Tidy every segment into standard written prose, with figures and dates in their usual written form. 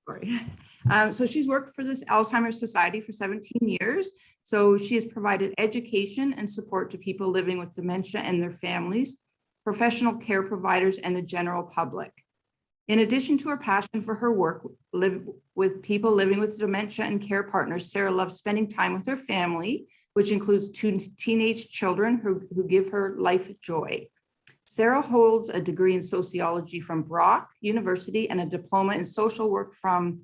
Sorry. So she's worked for this Alzheimer's Society for 17 years. So she has provided education and support to people living with dementia and their families, professional care providers, and the general public. In addition to her passion for her work with people living with dementia and care partners, Sarah loves spending time with her family, which includes 2 teenage children who give her life joy. Sarah holds a degree in sociology from Brock University and a diploma in social work from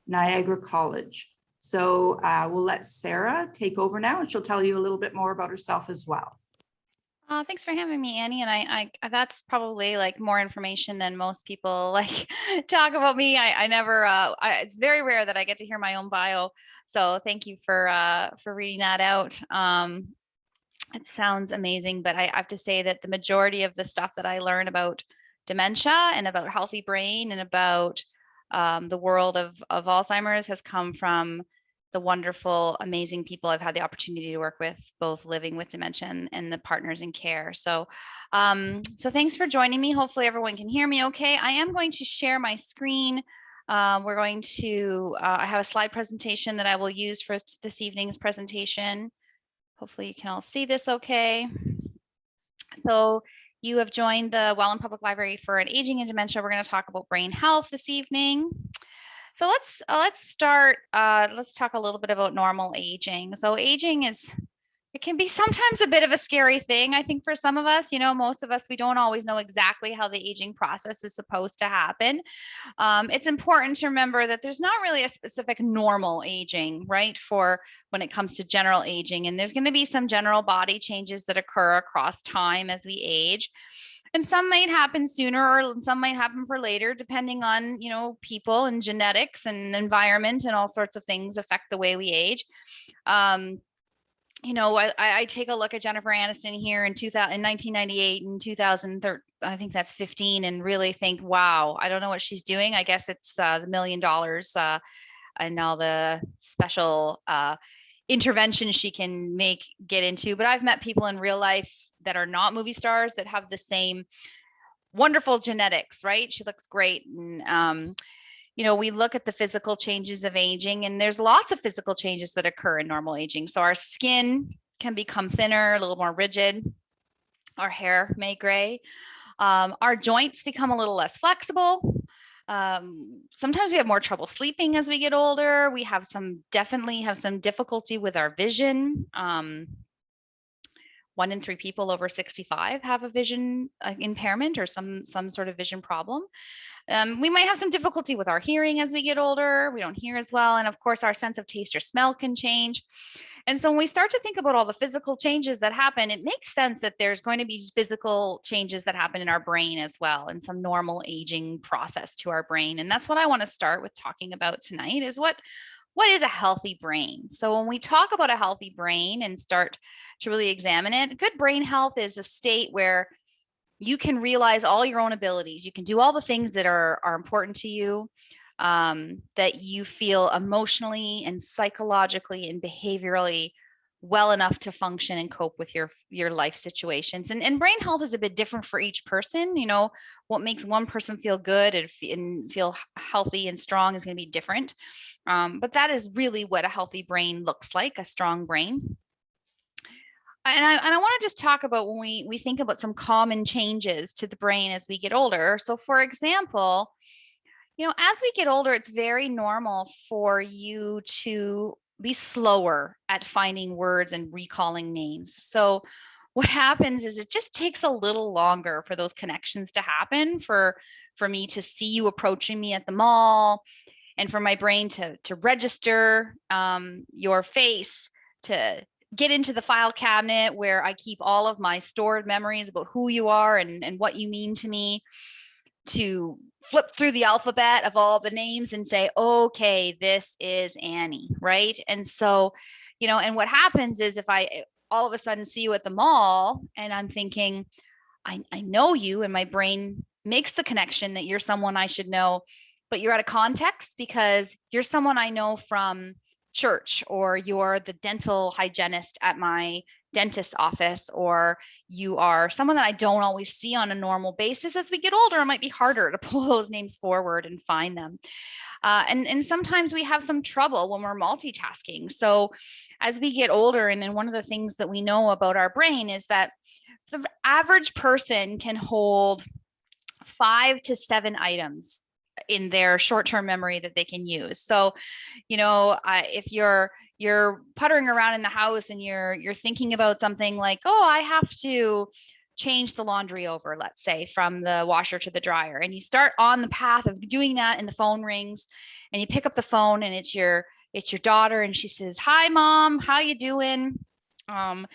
Niagara College. So we'll let Sarah take over now, and she'll tell you a little bit more about herself as well. Thanks for having me, Annie. And I that's probably like more information than most people like talk about me. I never, it's very rare that I get to hear my own bio. So thank you for reading that out. It sounds amazing, but I have to say that the majority of the stuff that I learn about dementia and about healthy brain and about the world of Alzheimer's has come from the wonderful, amazing people I've had the opportunity to work with, both living with dementia and the partners in care. So, so thanks for joining me. Hopefully everyone can hear me okay. I am going to share my screen. We're going to, I have a slide presentation that I will use for this evening's presentation. Hopefully you can all see this okay. So you have joined the Welland Public Library for an Aging and Dementia. We're going to talk about brain health this evening. So let's start, let's talk a little bit about normal aging. So aging it can be sometimes a bit of a scary thing. I think for some of us, most of us, we don't always know exactly how the aging process is supposed to happen. It's important to remember that there's not really a specific normal aging, right? For when it comes to general aging, and there's going to be some general body changes that occur across time as we age. And some might happen sooner or some might happen for later, depending on, people and genetics and environment and all sorts of things affect the way we age. I take a look at Jennifer Aniston here in 1998 and 2013, I think that's 15, and really think, wow, I don't know what she's doing. I guess it's the $1 million and all the special interventions she can get into. But I've met people in real life that are not movie stars that have the same wonderful genetics, right? She looks great. And, we look at the physical changes of aging, and there's lots of physical changes that occur in normal aging. So our skin can become thinner, a little more rigid. Our hair may gray. Our joints become a little less flexible. Sometimes we have more trouble sleeping as we get older. We definitely have some difficulty with our vision. 1 in 3 people over 65 have a vision impairment or some sort of vision problem. We might have some difficulty with our hearing as we get older. We don't hear as well. And of course, our sense of taste or smell can change. And so when we start to think about all the physical changes that happen, it makes sense that there's going to be physical changes that happen in our brain as well, and some normal aging process to our brain. And that's what I want to start with talking about tonight is what is a healthy brain? So when we talk about a healthy brain and start to really examine it, good brain health is a state where you can realize all your own abilities. You can do all the things that are important to you, that you feel emotionally and psychologically and behaviorally well enough to function and cope with your life situations. And brain health is a bit different for each person. What makes one person feel good and feel healthy and strong is going to be different. But that is really what a healthy brain looks like, a strong brain. And I want to just talk about when we think about some common changes to the brain as we get older. So for example, as we get older, it's very normal for you to be slower at finding words and recalling names. So what happens is it just takes a little longer for those connections to happen, for me to see you approaching me at the mall, and for my brain to register your face, to get into the file cabinet where I keep all of my stored memories about who you are and what you mean to me, to flip through the alphabet of all the names and say, okay, this is Annie, right? And so, and what happens is if I all of a sudden see you at the mall and I'm thinking, I know you, and my brain makes the connection that you're someone I should know, but you're out of context because you're someone I know from church, or you're the dental hygienist at my dentist's office, or you are someone that I don't always see on a normal basis. As we get older, it might be harder to pull those names forward and find them. And sometimes we have some trouble when we're multitasking. So as we get older, and then one of the things that we know about our brain is that the average person can hold 5 to 7 items in their short-term memory that they can use. So, if you're puttering around in the house and you're thinking about something like, oh, I have to change the laundry over, let's say, from the washer to the dryer, and you start on the path of doing that, and the phone rings, and you pick up the phone, and it's your daughter, and she says, "Hi, Mom, how you doing? Um,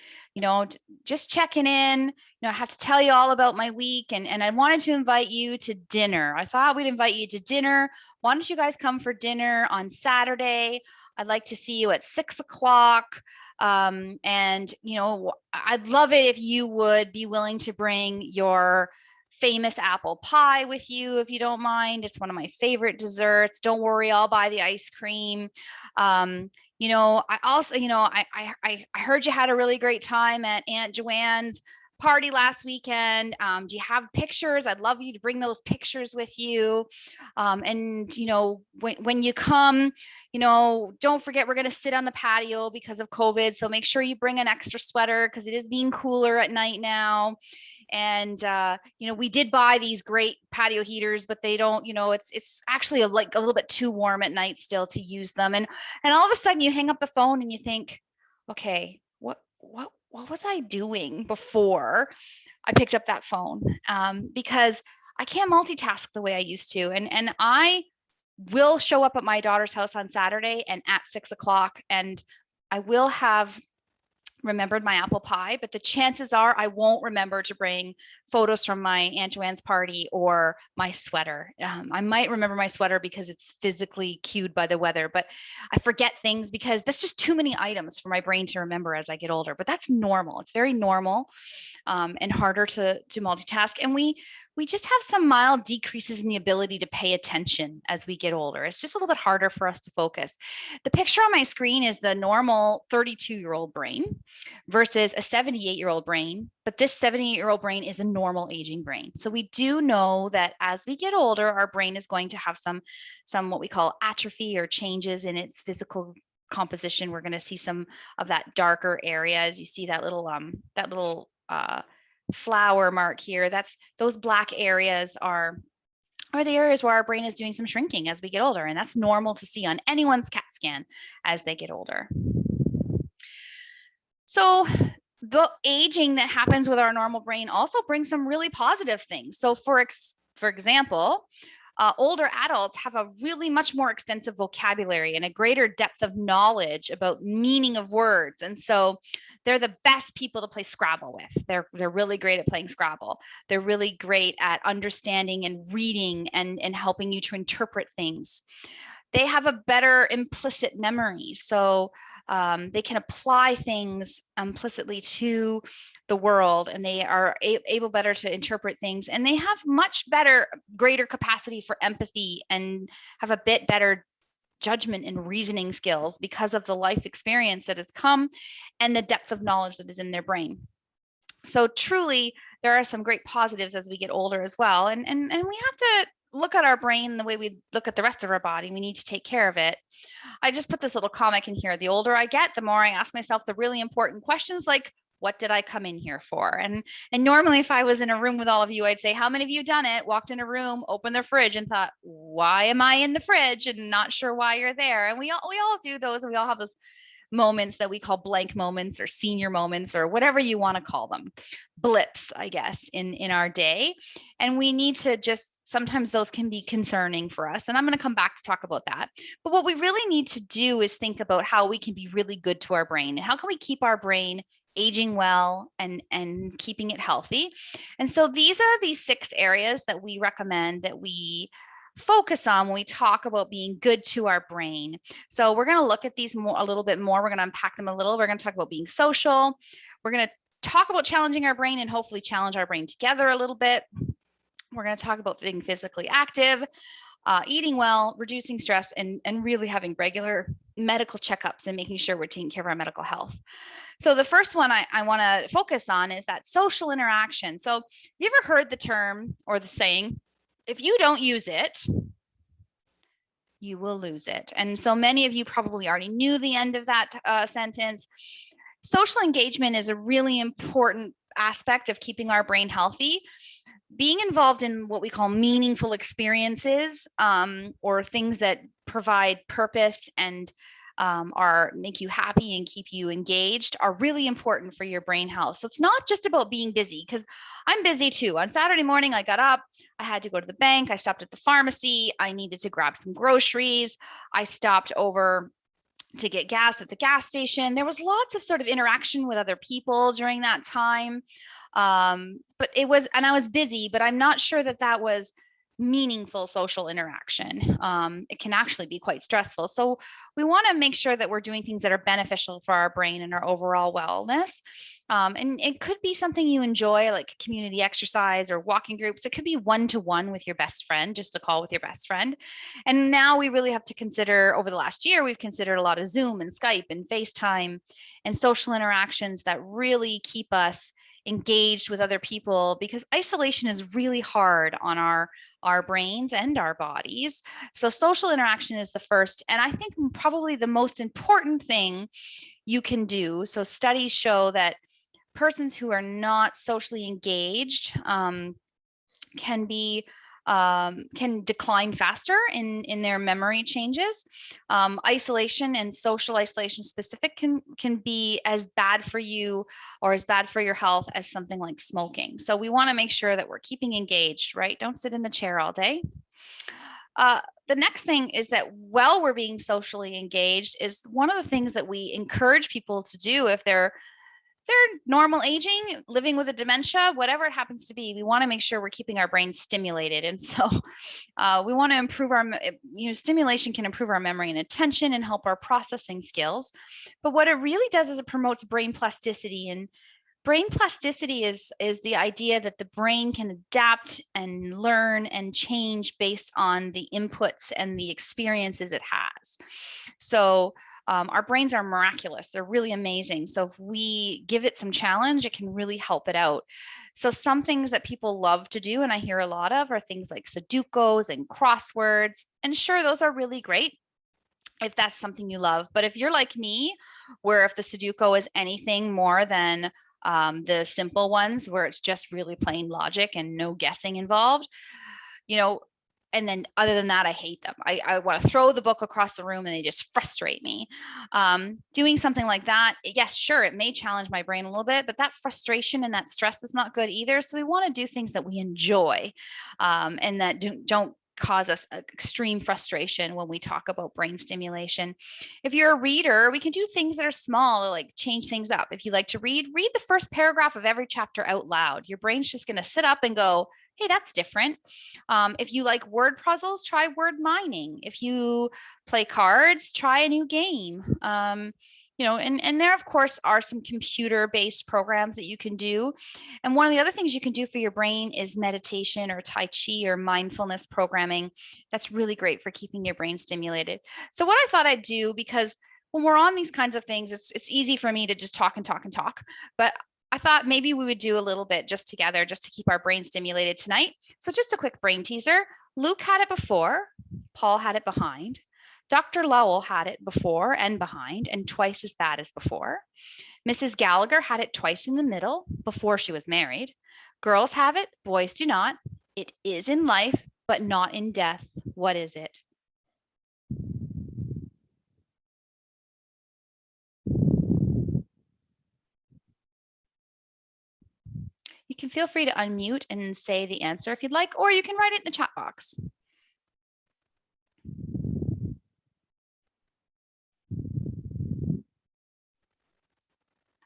just checking in. I have to tell you all about my week, and I wanted to invite you to dinner. I thought we'd invite you to dinner. Why don't you guys come for dinner on Saturday? I'd like to see you at 6 o'clock. And I'd love it if you would be willing to bring your famous apple pie with you, if you don't mind. It's one of my favorite desserts. Don't worry, I'll buy the ice cream. I also, I heard you had a really great time at Aunt Joanne's party last weekend. Do you have pictures? I'd love you to bring those pictures with you. And when you come, don't forget, we're going to sit on the patio because of COVID. So make sure you bring an extra sweater because it is being cooler at night now. And we did buy these great patio heaters, but they don't, it's actually a little bit too warm at night still to use them. And all of a sudden you hang up the phone and you think, okay, what was I doing before I picked up that phone? Because I can't multitask the way I used to. And I will show up at my daughter's house on Saturday and at 6 o'clock, and I will have remembered my apple pie, but the chances are I won't remember to bring photos from my Aunt Joanne's party or my sweater. I might remember my sweater because it's physically cued by the weather, but I forget things because that's just too many items for my brain to remember as I get older. But that's normal. It's very normal, and harder to multitask. And we just have some mild decreases in the ability to pay attention as we get older. It's just a little bit harder for us to focus. The picture on my screen is the normal 32-year-old brain versus a 78-year-old brain. But this 78-year-old brain is a normal aging brain. So we do know that as we get older, our brain is going to have some what we call atrophy or changes in its physical composition. We're going to see some of that darker area as you see that little flower mark here. Those black areas are the areas where our brain is doing some shrinking as we get older. And that's normal to see on anyone's CAT scan as they get older. So the aging that happens with our normal brain also brings some really positive things. So for example, older adults have a really much more extensive vocabulary and a greater depth of knowledge about meaning of words. And so they're the best people to play Scrabble with. They're really great at playing Scrabble. They're really great at understanding and reading and helping you to interpret things. They have a better implicit memory. So they can apply things implicitly to the world, and they are able better to interpret things, and they have much greater capacity for empathy and have a bit better judgment and reasoning skills because of the life experience that has come and the depth of knowledge that is in their brain. So truly, there are some great positives as we get older as well. And we have to look at our brain the way we look at the rest of our body. We need to take care of it. I just put this little comic in here. The older I get, the more I ask myself the really important questions like, what did I come in here for? And normally if I was in a room with all of you, I'd say, how many of you done it? Walked in a room, opened their fridge and thought, why am I in the fridge? And not sure why you're there. And we all do those. And we all have those moments that we call blank moments or senior moments or whatever you want to call them, blips, I guess, in our day. And we need to sometimes those can be concerning for us. And I'm going to come back to talk about that. But what we really need to do is think about how we can be really good to our brain. And how can we keep our brain aging well and keeping it healthy? And so these are these 6 areas that we recommend that we focus on when we talk about being good to our brain. So we're going to look at these a little bit more. We're going to unpack them a little. We're going to talk about being social. We're going to talk about challenging our brain and hopefully challenge our brain together a little bit. We're going to talk about being physically active, eating well, reducing stress, and really having regular medical checkups and making sure we're taking care of our medical health. So the first one I want to focus on is that social interaction. So have you ever heard the term or the saying, if you don't use it, you will lose it? And so many of you probably already knew the end of that sentence. Social engagement is a really important aspect of keeping our brain healthy. Being involved in what we call meaningful experiences, or things that provide purpose and make you happy and keep you engaged, are really important for your brain health. So it's not just about being busy, because I'm busy too. On Saturday morning, I got up, I had to go to the bank, I stopped at the pharmacy, I needed to grab some groceries, I stopped over to get gas at the gas station. There was lots of sort of interaction with other people during that time. But it was, and I was busy, but I'm not sure that that was meaningful social interaction. It can actually be quite stressful. So we want to make sure that we're doing things that are beneficial for our brain and our overall wellness. And it could be something you enjoy, like community exercise or walking groups. It could be one-to-one with your best friend, just a call with your best friend. And now we really have to consider, over the last year, we've considered a lot of Zoom and Skype and FaceTime and social interactions that really keep us engaged with other people, because isolation is really hard on our brains and our bodies. So social interaction is the first, and I think probably the most important thing you can do. So studies show that persons who are not socially engaged can decline faster in their memory changes. Isolation and social isolation specific can be as bad for you or as bad for your health as something like smoking. So we want to make sure that we're keeping engaged, right? Don't sit in the chair all day. The next thing is that while we're being socially engaged, is one of the things that we encourage people to do if they're normal aging, living with a dementia, whatever it happens to be, we want to make sure we're keeping our brain stimulated. And so we want to improve stimulation can improve our memory and attention and help our processing skills. But what it really does is it promotes brain plasticity. And brain plasticity is the idea that the brain can adapt and learn and change based on the inputs and the experiences it has. So our brains are miraculous. They're really amazing. So if we give it some challenge, it can really help it out. So some things that people love to do, and I hear a lot of, are things like Sudokus and crosswords. And sure, those are really great if that's something you love. But if you're like me, where if the Sudoku is anything more than the simple ones, where it's just really plain logic and no guessing involved, and then other than that, I hate them. I want to throw the book across the room and they just frustrate me. Doing something like that, yes, sure, it may challenge my brain a little bit, but that frustration and that stress is not good either. So we want to do things that we enjoy and that don't cause us extreme frustration when we talk about brain stimulation. If you're a reader, we can do things that are small, like change things up. If you like to read the first paragraph of every chapter out loud. Your brain's just going to sit up and go, hey, that's different. If you like word puzzles, try word mining. If you play cards, try a new game. And there, of course, are some computer-based programs that you can do. And one of the other things you can do for your brain is meditation or Tai Chi or mindfulness programming. That's really great for keeping your brain stimulated. So what I thought I'd do, because when we're on these kinds of things, it's easy for me to just talk and talk and talk. But I thought maybe we would do a little bit just together, just to keep our brain stimulated tonight. So just a quick brain teaser. Luke had it before, Paul had it behind. Dr. Lowell had it before and behind, and twice as bad as before. Mrs. Gallagher had it twice in the middle, before she was married. Girls have it, boys do not. It is in life, but not in death. What is it? You can feel free to unmute and say the answer if you'd like, or you can write it in the chat box.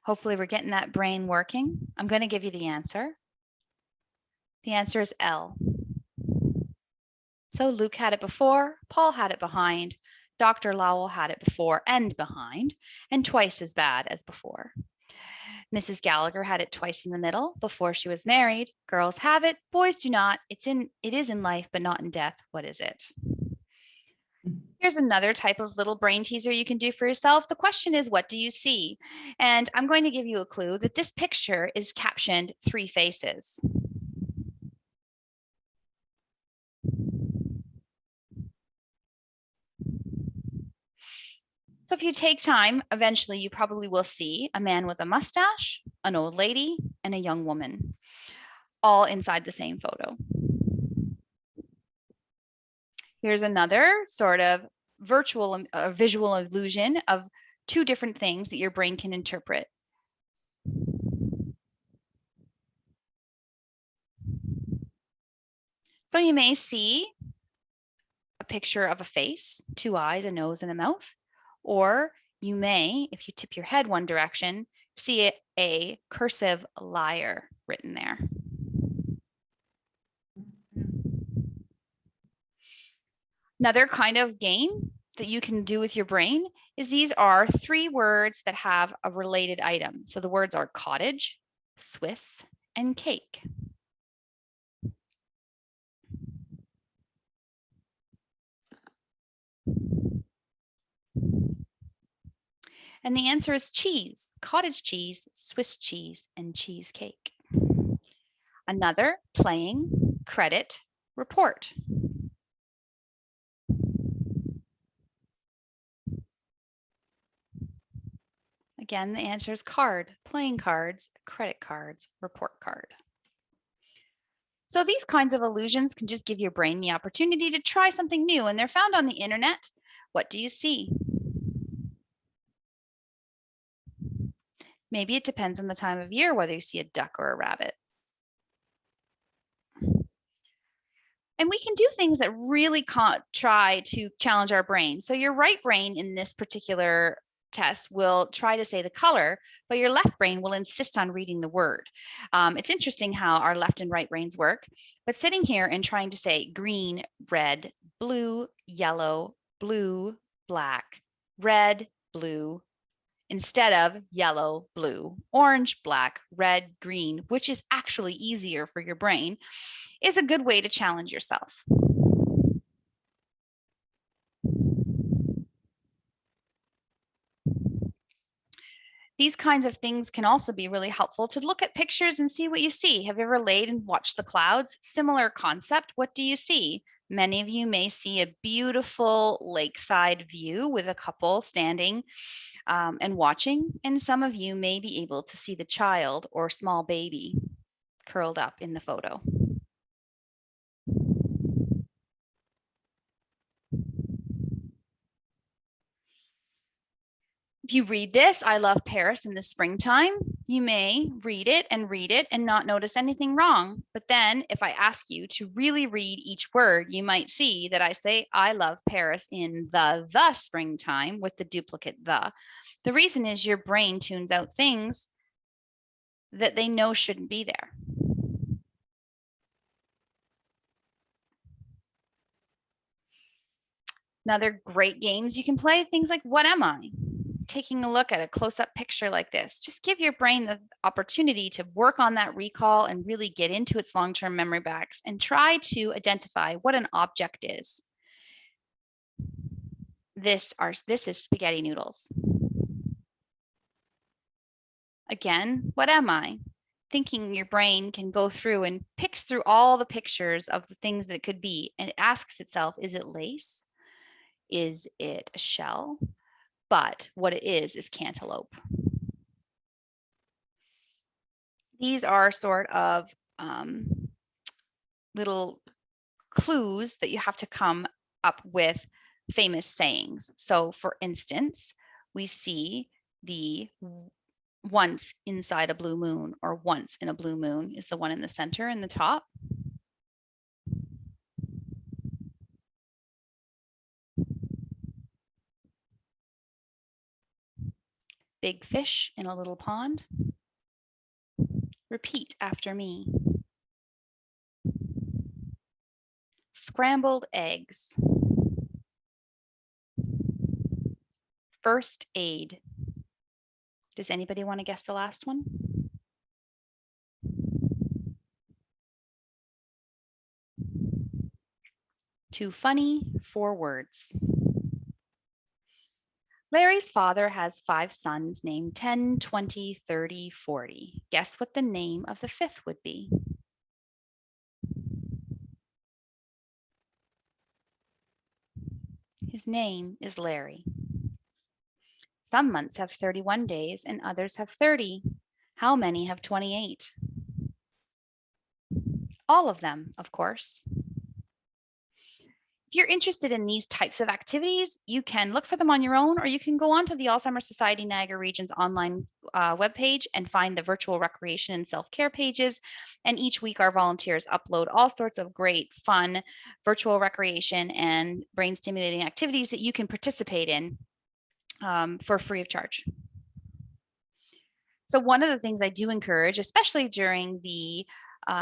Hopefully we're getting that brain working. I'm going to give you the answer. The answer is L. So Luke had it before, Paul had it behind, Dr. Lowell had it before and behind, and twice as bad as before. Mrs. Gallagher had it twice in the middle, before she was married. Girls have it, boys do not. It is in life, but not in death. What is it? Here's another type of little brain teaser you can do for yourself. The question is, what do you see? And I'm going to give you a clue that this picture is captioned 3 faces. So if you take time, eventually you probably will see a man with a mustache, an old lady, and a young woman, all inside the same photo. Here's another sort of visual illusion of 2 different things that your brain can interpret. So you may see a picture of a face, 2 eyes, a nose, and a mouth, or you may, if you tip your head one direction, see a cursive liar written there. Another kind of game that you can do with your brain is these are 3 words that have a related item. So the words are cottage, Swiss, and cake. And the answer is cheese, cottage cheese, Swiss cheese, and cheesecake. Another, playing, credit, report. Again, the answer is card, playing cards, credit cards, report card. So these kinds of illusions can just give your brain the opportunity to try something new, and they're found on the internet. What do you see? Maybe it depends on the time of year whether you see a duck or a rabbit. And we can do things that really try to challenge our brain. So your right brain in this particular test will try to say the color, but your left brain will insist on reading the word. It's interesting how our left and right brains work, but sitting here and trying to say green, red, blue, yellow, blue, black, red, blue, instead of yellow, blue, orange, black, red, green, which is actually easier for your brain, is a good way to challenge yourself. These kinds of things can also be really helpful to look at pictures and see what you see. Have you ever laid and watched the clouds? Similar concept. What do you see? Many of you may see a beautiful lakeside view with a couple standing and watching, and some of you may be able to see the child or small baby curled up in the photo. If you read this, I love Paris in the springtime, you may read it and not notice anything wrong. But then if I ask you to really read each word, you might see that I say, I love Paris in the springtime with the duplicate the. The reason is your brain tunes out things that they know shouldn't be there. Another great games you can play, things like What Am I? Taking a look at a close-up picture like this. Just give your brain the opportunity to work on that recall and really get into its long-term memory banks and try to identify what an object is. This is spaghetti noodles. Again, what am I? Thinking your brain can go through and picks through all the pictures of the things that it could be, and it asks itself, is it lace? Is it a shell? But what it is cantaloupe. These are sort of little clues that you have to come up with famous sayings. So for instance, we see the once inside a blue moon, or once in a blue moon is the one in the center in the top. Big fish in a little pond. Repeat after me. Scrambled eggs. First aid. Does anybody want to guess the last one? Too funny, 4 words. Larry's father has 5 sons named 10, 20, 30, 40. Guess what the name of the fifth would be? His name is Larry. Some months have 31 days and others have 30. How many have 28? All of them, of course. If you're interested in these types of activities, you can look for them on your own, or you can go onto the Alzheimer's Society Niagara Region's online webpage and find the virtual recreation and self-care pages. And each week, our volunteers upload all sorts of great, fun virtual recreation and brain stimulating activities that you can participate in for free of charge. So one of the things I do encourage, especially during the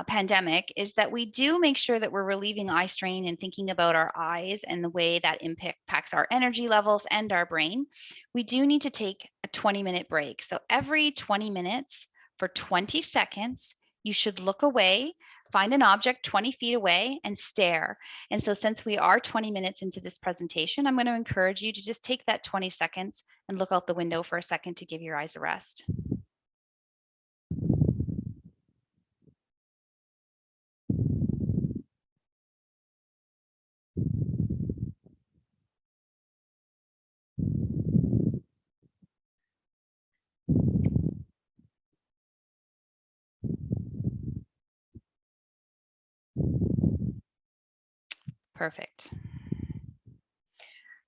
pandemic, is that we do make sure that we're relieving eye strain and thinking about our eyes and the way that impacts our energy levels and our brain. We do need to take a 20-minute break. So every 20 minutes for 20 seconds, you should look away, find an object 20 feet away and stare. And so since we are 20 minutes into this presentation, I'm going to encourage you to just take that 20 seconds and look out the window for a second to give your eyes a rest. Perfect.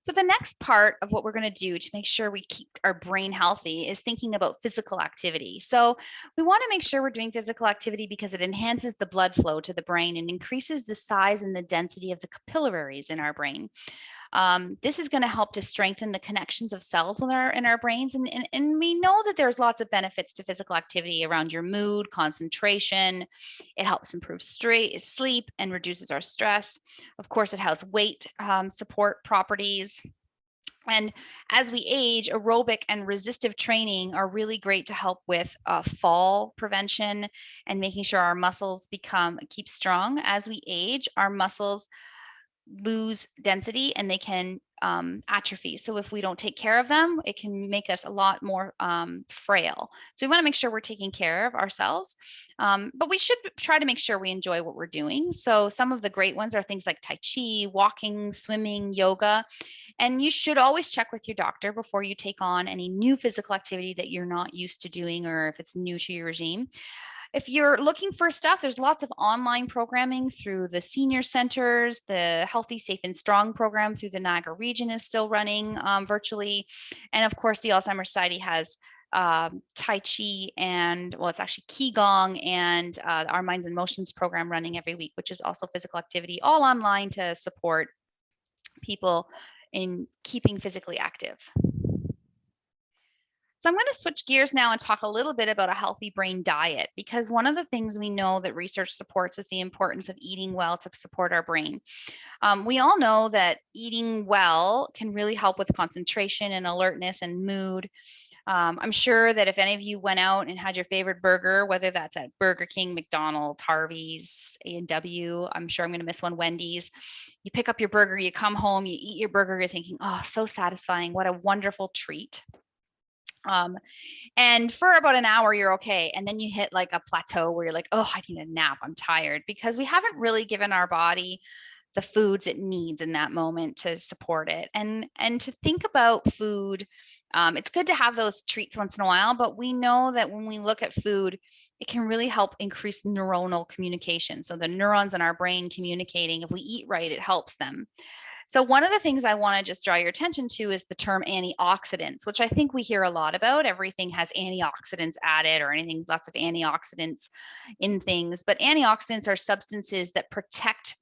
So the next part of what we're going to do to make sure we keep our brain healthy is thinking about physical activity. So we want to make sure we're doing physical activity because it enhances the blood flow to the brain and increases the size and the density of the capillaries in our brain. This is going to help to strengthen the connections of cells in our brains. And we know that there's lots of benefits to physical activity around your mood, concentration. It helps improve sleep and reduces our stress. Of course, it has weight support properties. And as we age, aerobic and resistive training are really great to help with fall prevention and making sure our muscles keep strong. As we age, our muscles lose density and they can atrophy. So if we don't take care of them, it can make us a lot more frail. So we want to make sure we're taking care of ourselves, but we should try to make sure we enjoy what we're doing. So some of the great ones are things like Tai Chi, walking, swimming, yoga. And you should always check with your doctor before you take on any new physical activity that you're not used to doing or if it's new to your regime. If you're looking for stuff, there's lots of online programming through the senior centers. The Healthy, Safe, and Strong program through the Niagara region is still running virtually. And of course, the Alzheimer's Society has Tai Chi and, well, it's actually Qigong and our Minds and Motions program running every week, which is also physical activity, all online to support people in keeping physically active. So I'm going to switch gears now and talk a little bit about a healthy brain diet, because one of the things we know that research supports is the importance of eating well to support our brain. We all know that eating well can really help with concentration and alertness and mood. I'm sure that if any of you went out and had your favorite burger, whether that's at Burger King, McDonald's, Harvey's, A&W, I'm sure I'm going to miss one, Wendy's. You pick up your burger, you come home, you eat your burger, you're thinking, oh, so satisfying. What a wonderful treat. And for about an hour, you're okay. And then you hit like a plateau where you're like, oh, I need a nap. I'm tired, because we haven't really given our body the foods it needs in that moment to support it. And to think about food, it's good to have those treats once in a while, but we know that when we look at food, it can really help increase neuronal communication. So the neurons in our brain communicating, if we eat right, it helps them. So one of the things I want to just draw your attention to is the term antioxidants, which I think we hear a lot about. Everything has antioxidants added or anything, lots of antioxidants in things. But antioxidants are substances that protect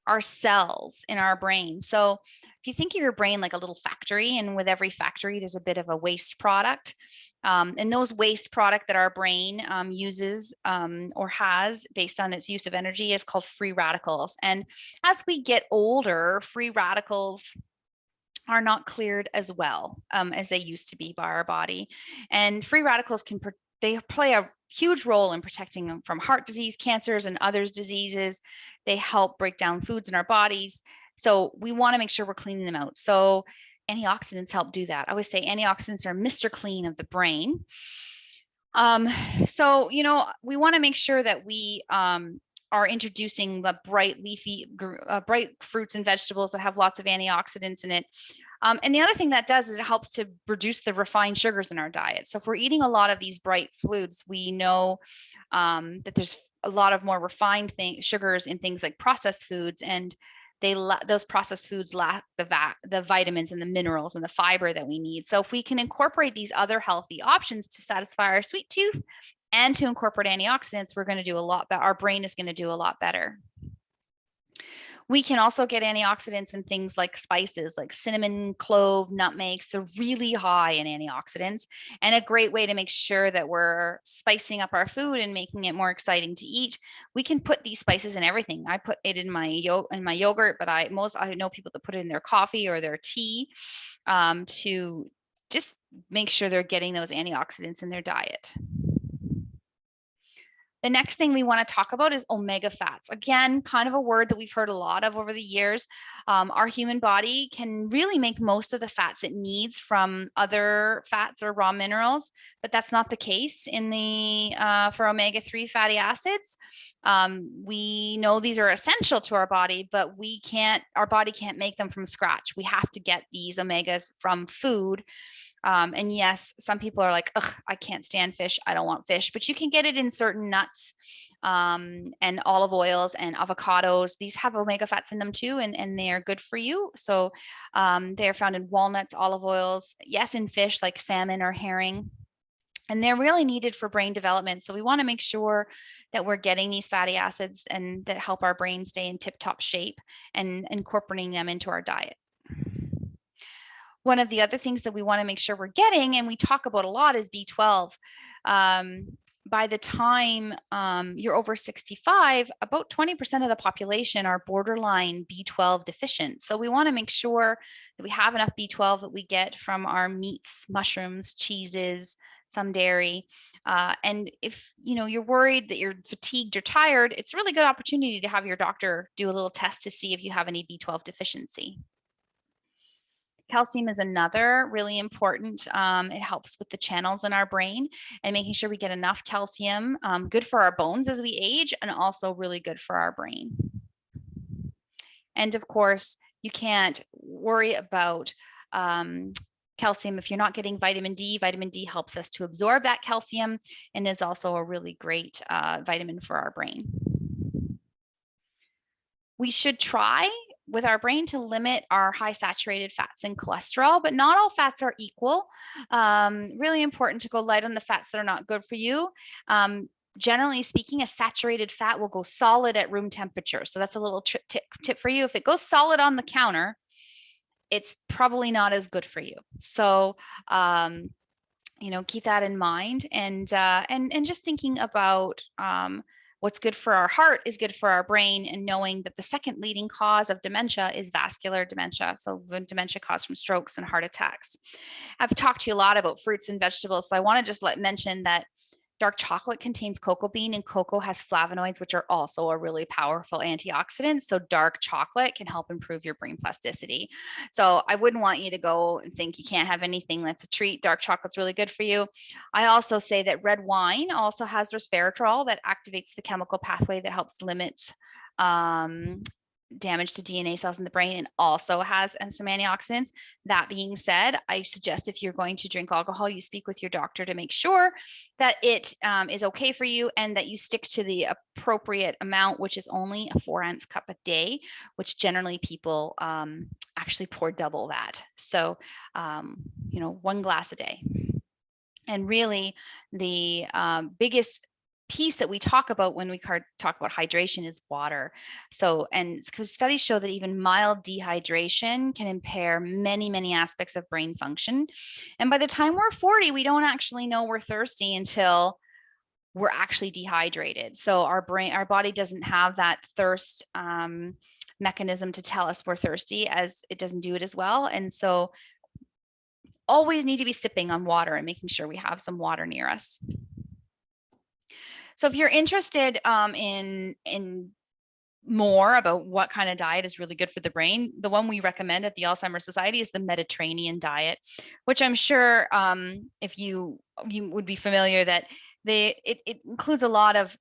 our cells in our brain. So if you think of your brain like a little factory, and with every factory, there's a bit of a waste product. And those waste product that our brain uses or has based on its use of energy is called free radicals. And as we get older, free radicals are not cleared as well as they used to be by our body. And free radicals they play a huge role in protecting them from heart disease, cancers, and other diseases. They help break down foods in our bodies. So we want to make sure we're cleaning them out. So antioxidants help do that. I always say antioxidants are Mr. Clean of the brain. So, we want to make sure that we are introducing the bright leafy, bright fruits and vegetables that have lots of antioxidants in it. And the other thing that does is it helps to reduce the refined sugars in our diet. So if we're eating a lot of these bright foods, we know that there's a lot of more refined sugars in things like processed foods, and those processed foods lack the vitamins and the minerals and the fiber that we need. So if we can incorporate these other healthy options to satisfy our sweet tooth and to incorporate antioxidants, we're going to do a lot better. Our brain is going to do a lot better. We can also get antioxidants in things like spices, like cinnamon, clove, nutmegs. They're really high in antioxidants, and a great way to make sure that we're spicing up our food and making it more exciting to eat. We can put these spices in everything. I put it in my yogurt, but I know people that put it in their coffee or their tea to just make sure they're getting those antioxidants in their diet. The next thing we want to talk about is omega fats. Again, kind of a word that we've heard a lot of over the years. Our human body can really make most of the fats it needs from other fats or raw minerals, but that's not the case for omega-3 fatty acids. We know these are essential to our body, but our body can't make them from scratch. We have to get these omegas from food. And yes, some people are like, ugh, I can't stand fish. I don't want fish, but you can get it in certain nuts and olive oils and avocados. These have omega fats in them too, and they are good for you. So they are found in walnuts, olive oils, yes, in fish like salmon or herring. And they're really needed for brain development. So we want to make sure that we're getting these fatty acids and that help our brain stay in tip-top shape and incorporating them into our diet. One of the other things that we want to make sure we're getting, and we talk about a lot, is B12. By the time you're over 65, about 20% of the population are borderline B12 deficient. So we want to make sure that we have enough B12 that we get from our meats, mushrooms, cheeses, some dairy. And if you're worried that you're fatigued or tired, it's a really good opportunity to have your doctor do a little test to see if you have any B12 deficiency. Calcium is another really important. It helps with the channels in our brain and making sure we get enough calcium, good for our bones as we age, and also really good for our brain. And of course, you can't worry about calcium if you're not getting vitamin D. Vitamin D helps us to absorb that calcium and is also a really great vitamin for our brain. We should try with our brain to limit our high saturated fats and cholesterol, but not all fats are equal. Really important to go light on the fats that are not good for you. Generally speaking, a saturated fat will go solid at room temperature. So that's a little tip for you. If it goes solid on the counter, it's probably not as good for you. So, keep that in mind, and just thinking about what's good for our heart is good for our brain, and knowing that the second leading cause of dementia is vascular dementia. So dementia caused from strokes and heart attacks. I've talked to you a lot about fruits and vegetables. So I want to just mention that dark chocolate contains cocoa bean, and cocoa has flavonoids, which are also a really powerful antioxidant. So dark chocolate can help improve your brain plasticity. So I wouldn't want you to go and think you can't have anything that's a treat. Dark chocolate's really good for you. I also say that red wine also has resveratrol that activates the chemical pathway that helps limit damage to DNA cells in the brain, and also has some antioxidants. That being said, I suggest if you're going to drink alcohol, you speak with your doctor to make sure that it is okay for you and that you stick to the appropriate amount, which is only a 4-ounce cup a day, which generally people actually pour double that. So, 1 glass a day. And really the biggest piece that we talk about when we talk about hydration is water. So, and because studies show that even mild dehydration can impair many, many aspects of brain function. And by the time we're 40, we don't actually know we're thirsty until we're actually dehydrated. So our body doesn't have that thirst mechanism to tell us we're thirsty, as it doesn't do it as well. And so always need to be sipping on water and making sure we have some water near us. So if you're interested in more about what kind of diet is really good for the brain, the one we recommend at the Alzheimer's Society is the Mediterranean diet, which I'm sure if you would be familiar that it includes a lot of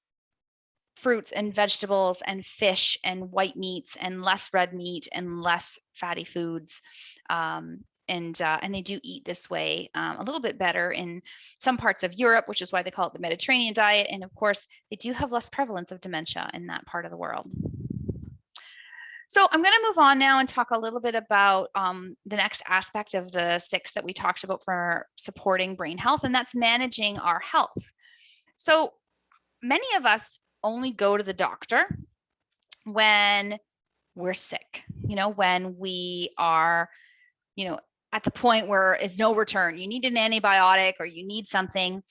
fruits and vegetables and fish and white meats and less red meat and less fatty foods. And they do eat this way a little bit better in some parts of Europe, which is why they call it the Mediterranean diet. And of course, they do have less prevalence of dementia in that part of the world. So I'm going to move on now and talk a little bit about the next aspect of the 6 that we talked about for supporting brain health, and that's managing our health. So many of us only go to the doctor when we're sick, when we are, at the point where it's no return. You need an antibiotic or you need something,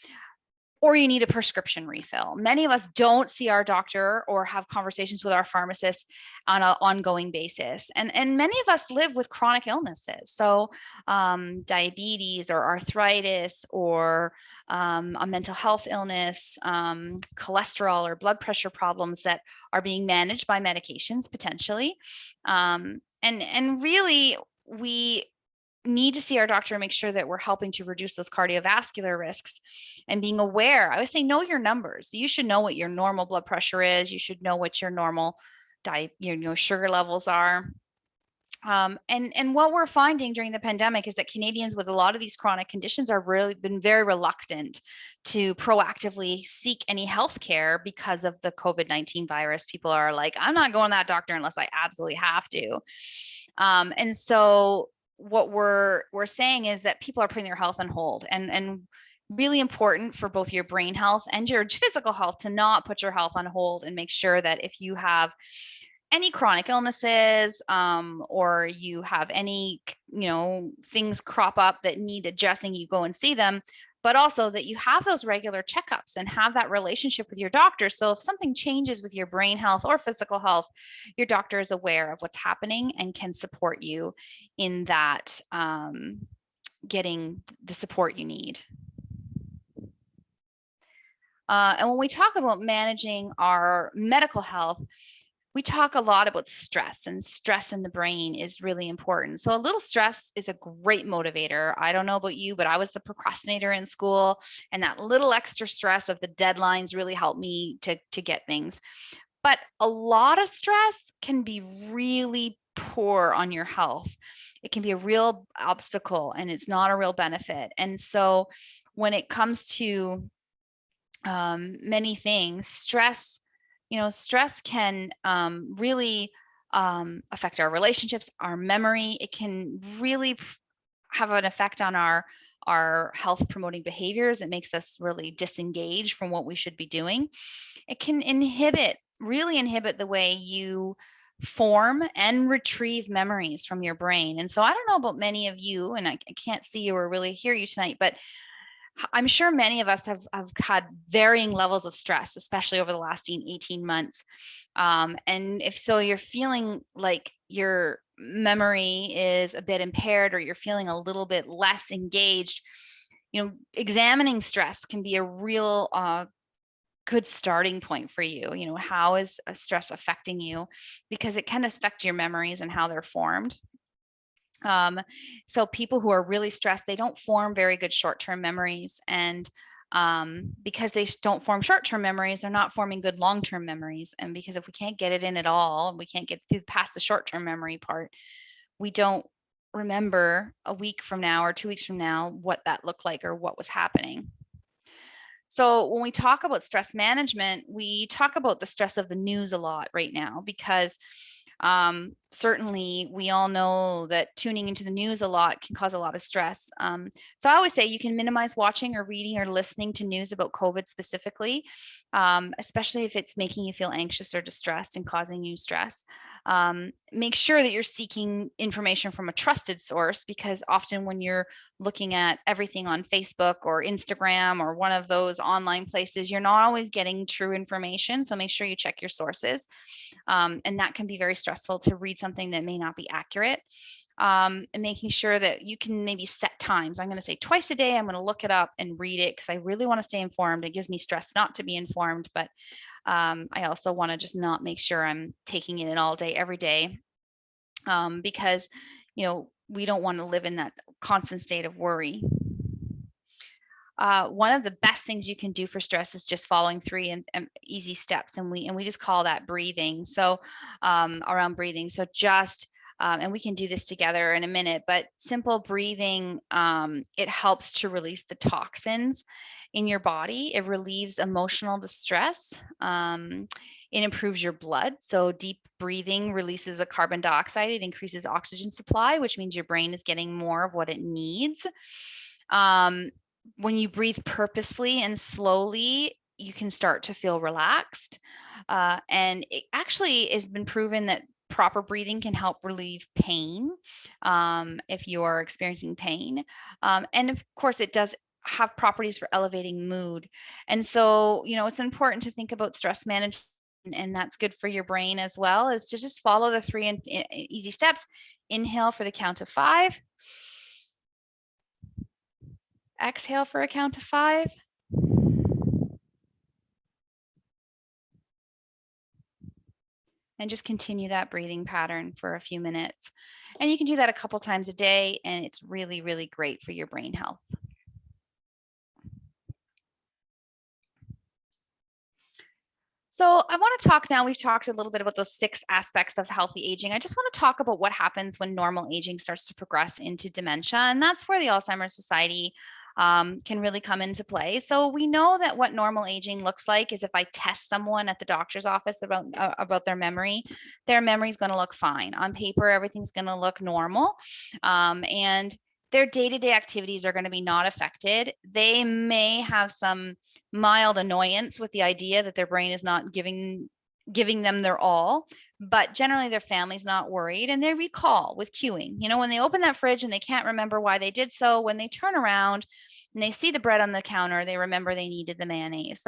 or you need a prescription refill. Many of us don't see our doctor or have conversations with our pharmacist on an ongoing basis. And many of us live with chronic illnesses. So diabetes or arthritis or a mental health illness, cholesterol or blood pressure problems that are being managed by medications potentially. And really, we need to see our doctor and make sure that we're helping to reduce those cardiovascular risks and being aware. I always say, know your numbers. You should know what your normal blood pressure is. You should know what your normal sugar levels are. And what we're finding during the pandemic is that Canadians with a lot of these chronic conditions are really been very reluctant to proactively seek any health care because of the COVID-19 virus. People are like, I'm not going to that doctor unless I absolutely have to. And so what we're saying is that people are putting their health on hold, and really important for both your brain health and your physical health to not put your health on hold, and make sure that if you have any chronic illnesses or you have any things crop up that need addressing, you go and see them, but also that you have those regular checkups and have that relationship with your doctor. So if something changes with your brain health or physical health, your doctor is aware of what's happening and can support you in that, getting the support you need. And when we talk about managing our medical health, we talk a lot about stress, and stress in the brain is really important. So a little stress is a great motivator. I don't know about you, but I was the procrastinator in school, and that little extra stress of the deadlines really helped me to get things. But a lot of stress can be really poor on your health. It can be a real obstacle, and it's not a real benefit. And so when it comes to many things, stress can really affect our relationships, our memory. It can really have an effect on our health promoting behaviors. It makes us really disengage from what we should be doing. It can really inhibit the way you form and retrieve memories from your brain. And so I don't know about many of you, and I can't see you or really hear you tonight, but I'm sure many of us have had varying levels of stress, especially over the last 18 months. And if so, you're feeling like your memory is a bit impaired, or you're feeling a little bit less engaged, examining stress can be a real good starting point for you. How is stress affecting you? Because it can affect your memories and how they're formed. So people who are really stressed, they don't form very good short-term memories. And because they don't form short-term memories, they're not forming good long-term memories. And because if we can't get it in at all, we can't get through past the short-term memory part, we don't remember a week from now or 2 weeks from now what that looked like or what was happening. So when we talk about stress management, we talk about the stress of the news a lot right now, because certainly we all know that tuning into the news a lot can cause a lot of stress. So I always say you can minimize watching or reading or listening to news about COVID specifically, especially if it's making you feel anxious or distressed and causing you stress. Make sure that you're seeking information from a trusted source, because often when you're looking at everything on Facebook or Instagram or one of those online places, you're not always getting true information. So make sure you check your sources. And that can be very stressful to read something that may not be accurate. And making sure that you can maybe set times. I'm going to say twice a day, I'm going to look it up and read it because I really want to stay informed. It gives me stress not to be informed, but I also want to just not make sure I'm taking it in all day, every day, because, we don't want to live in that constant state of worry. One of the best things you can do for stress is just following 3 and easy steps. And we just call that breathing. So around breathing. So just, and we can do this together in a minute, but simple breathing, it helps to release the toxins in your body. It relieves emotional distress. It improves your blood. So deep breathing releases a carbon dioxide. It increases oxygen supply, which means your brain is getting more of what it needs. When you breathe purposefully and slowly, you can start to feel relaxed. And it actually has been proven that proper breathing can help relieve pain if you are experiencing pain. And of course, it does have properties for elevating mood. And so, it's important to think about stress management, and that's good for your brain as well, is to just follow the 3 easy steps. Inhale for the count of 5. Exhale for a count of 5. And just continue that breathing pattern for a few minutes. And you can do that a couple times a day, and it's really, really great for your brain health. So I want to talk now, we've talked a little bit about those 6 aspects of healthy aging. I just want to talk about what happens when normal aging starts to progress into dementia. And that's where the Alzheimer's Society can really come into play. So we know that what normal aging looks like is if I test someone at the doctor's office about their memory is going to look fine. On paper, everything's going to look normal. And their day-to-day activities are going to be not affected. They may have some mild annoyance with the idea that their brain is not giving them their all, but generally their family's not worried, and they recall with cueing. When they open that fridge and they can't remember why they did so, when they turn around and they see the bread on the counter, they remember they needed the mayonnaise.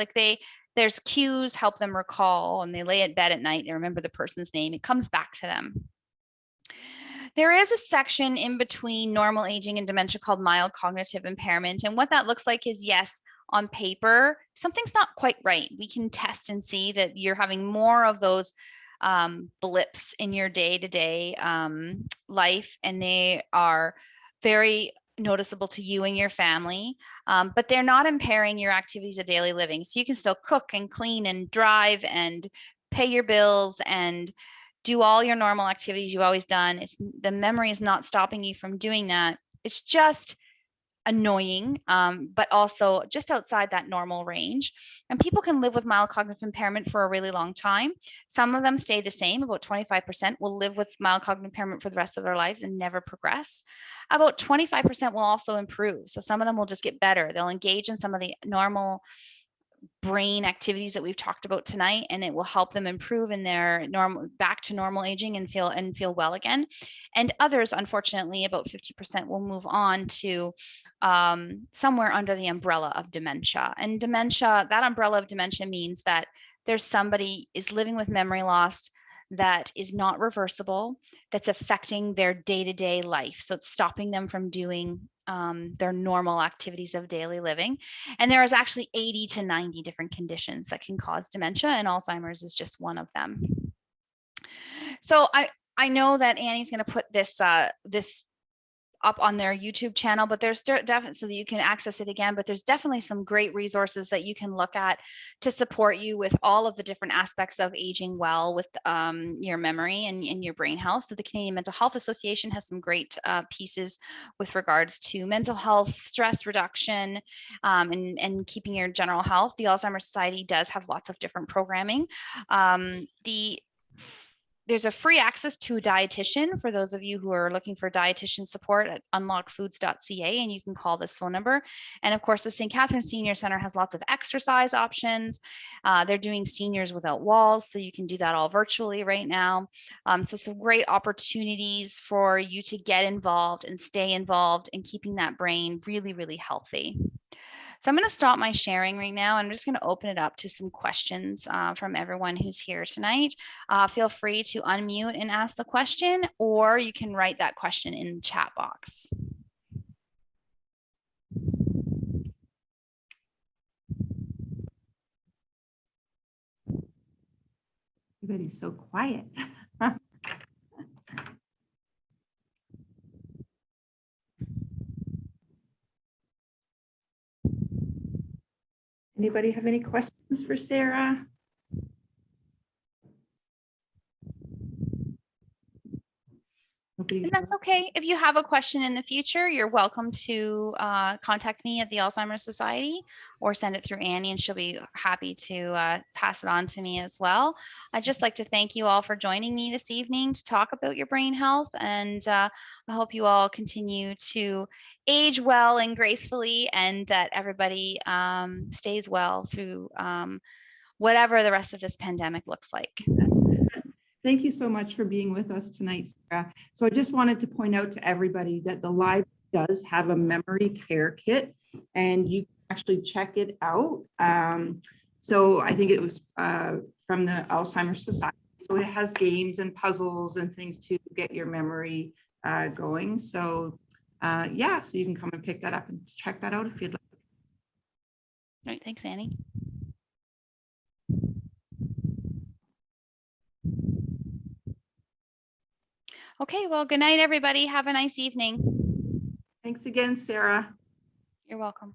There's cues help them recall, and they lay at bed at night, they remember the person's name. It comes back to them. There is a section in between normal aging and dementia called mild cognitive impairment. And what that looks like is, yes, on paper, something's not quite right. We can test and see that you're having more of those blips in your day-to-day life, and they are very noticeable to you and your family, but they're not impairing your activities of daily living. So you can still cook and clean and drive and pay your bills and do all your normal activities you've always done. The memory is not stopping you from doing that. It's just annoying, but also just outside that normal range. And people can live with mild cognitive impairment for a really long time. Some of them stay the same. About 25% will live with mild cognitive impairment for the rest of their lives and never progress. About 25% will also improve. So some of them will just get better. They'll engage in some of the normal brain activities that we've talked about tonight, and it will help them improve in their back to normal aging and feel well again. And others, unfortunately, about 50% will move on to somewhere under the umbrella of dementia. And dementia, that umbrella of dementia means that there's somebody is living with memory loss that is not reversible, that's affecting their day-to-day life. So it's stopping them from doing their normal activities of daily living. And there is actually 80 to 90 different conditions that can cause dementia, and Alzheimer's is just one of them. So I know that Annie's going to put this up on their YouTube channel, but there's definitely, so that you can access it again, but there's definitely some great resources that you can look at to support you with all of the different aspects of aging well with your memory and your brain health. So the Canadian Mental Health Association has some great pieces with regards to mental health, stress reduction, and keeping your general health. The Alzheimer's Society does have lots of different programming. There's a free access to a dietitian for those of you who are looking for dietitian support at unlockfoods.ca, and you can call this phone number. And of course, the St. Catharines Senior Center has lots of exercise options. They're doing Seniors Without Walls, so you can do that all virtually right now. So some great opportunities for you to get involved and stay involved in keeping that brain really, really healthy. So I'm going to stop my sharing right now. I'm just going to open it up to some questions from everyone who's here tonight. Feel free to unmute and ask the question, or you can write that question in the chat box. Everybody's so quiet. Anybody have any questions for Sarah? Nobody. And that's okay. If you have a question in the future, you're welcome to contact me at the Alzheimer's Society or send it through Annie, and she'll be happy to pass it on to me as well. I'd just like to thank you all for joining me this evening to talk about your brain health. And I hope you all continue to age well and gracefully, and that everybody stays well through whatever the rest of this pandemic looks like. Yes. Thank you so much for being with us tonight, Sarah. So I just wanted to point out to everybody that the library does have a memory care kit, and you can actually check it out. So I think it was from the Alzheimer's Society. So it has games and puzzles and things to get your memory going. So yeah, so you can come and pick that up and check that out if you'd like. All right, thanks, Annie. Okay, well, good night, everybody. Have a nice evening. Thanks again, Sarah. You're welcome.